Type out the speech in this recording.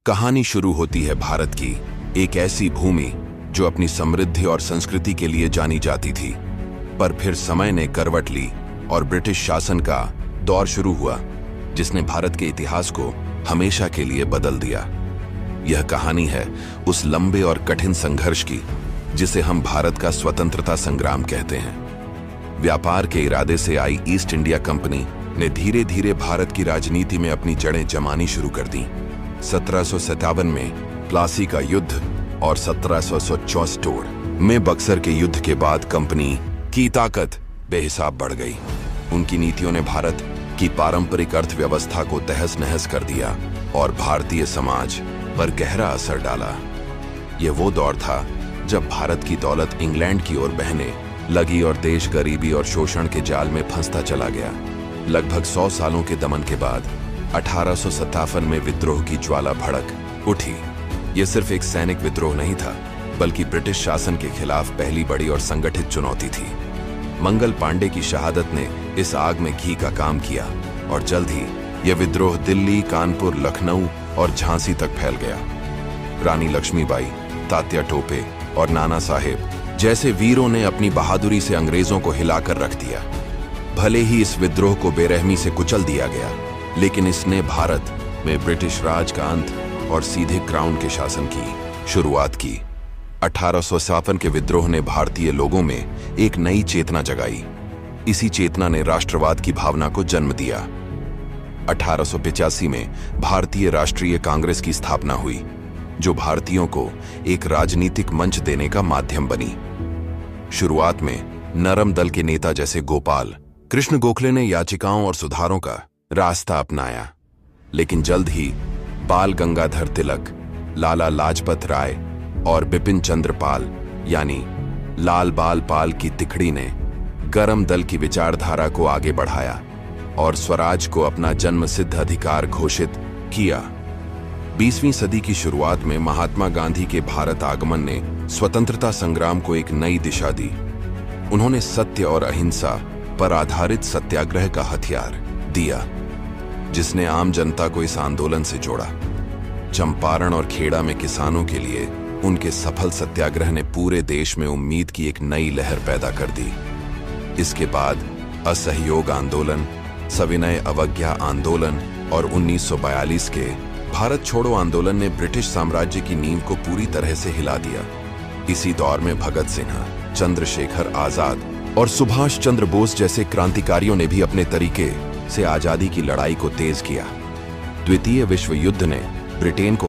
कहानी शुरू होती है भारत की, एक ऐसी भूमि जो अपनी समृद्धि और संस्कृति के लिए जानी जाती थी। पर फिर समय ने करवट ली और ब्रिटिश शासन का दौर शुरू हुआ, जिसने भारत के इतिहास को हमेशा के लिए बदल दिया। यह कहानी है उस लंबे और कठिन संघर्ष की जिसे हम भारत का स्वतंत्रता संग्राम कहते हैं। व्यापार के इरादे से आई ईस्ट इंडिया कंपनी ने धीरे धीरे भारत की राजनीति में अपनी जड़ें जमानी शुरू कर दी। 1757 में प्लासी का युद्ध और 1764 में बक्सर के युद्ध के बाद कंपनी की ताकत बेहिसाब बढ़ गई। उनकी नीतियों ने भारत की पारंपरिक अर्थव्यवस्था को तहस नहस कर दिया और भारतीय समाज पर गहरा असर डाला। यह वो दौर था जब भारत की दौलत इंग्लैंड की ओर बहने लगी और देश गरीबी और शोषण के जाल में फंसता चला गया। लगभग 100 सालों के दमन के बाद 1857 में विद्रोह की ज्वाला भड़क उठी। यह सिर्फ एक सैनिक विद्रोह नहीं था, बल्कि ब्रिटिश शासन के खिलाफ पहली बड़ी और संगठित चुनौती थी। मंगल पांडे की शहादत ने इस आग में घी का काम किया और जल्द ही यह विद्रोह दिल्ली, कानपुर, लखनऊ और झांसी तक फैल गया। रानी लक्ष्मीबाई, तात्या टोपे और नाना साहेब जैसे वीरों ने अपनी बहादुरी से अंग्रेजों को हिलाकर रख दिया। भले ही इस विद्रोह को बेरहमी से कुचल दिया गया, लेकिन इसने भारत में ब्रिटिश राज का अंत और सीधे क्राउन के शासन की शुरुआत की। 1857 के विद्रोह ने भारतीय लोगों में एक नई चेतना जगाई। इसी चेतना ने राष्ट्रवाद की भावना को जन्म दिया। 1885 में भारतीय राष्ट्रीय कांग्रेस की स्थापना हुई, जो भारतीयों को एक राजनीतिक मंच देने का माध्यम बनी। शुरुआत में नरम दल के नेता जैसे गोपाल कृष्ण गोखले ने याचिकाओं और सुधारों का रास्ता अपनाया, लेकिन जल्द ही बाल गंगाधर तिलक, लाला लाजपत राय और बिपिन चंद्र पाल यानी लाल बाल पाल की तिकड़ी ने गरम दल की विचारधारा को आगे बढ़ाया और स्वराज को अपना जन्मसिद्ध अधिकार घोषित किया। 20वीं सदी की शुरुआत में महात्मा गांधी के भारत आगमन ने स्वतंत्रता संग्राम को एक नई दिशा दी। उन्होंने सत्य और अहिंसा पर आधारित सत्याग्रह का हथियार दिया, जिसने आम जनता को इस आंदोलन से जोड़ा। चंपारण और खेड़ा में किसानों के लिए उनके सफल सत्याग्रह ने पूरे देश में उम्मीद की एक नई लहर पैदा कर दी। इसके बाद असहयोग आंदोलन, सविनय अवज्ञा आंदोलन और 1942 के भारत छोड़ो आंदोलन ने ब्रिटिश साम्राज्य की नींव को पूरी तरह से हिला दिया। इसी दौर में भगत सिंह, चंद्रशेखर आजाद और सुभाष चंद्र बोस जैसे क्रांतिकारियों ने भी अपने तरीके से आजादी की लड़ाई को तेज किया। द्वितीय विश्व युद्ध ने ब्रिटेन को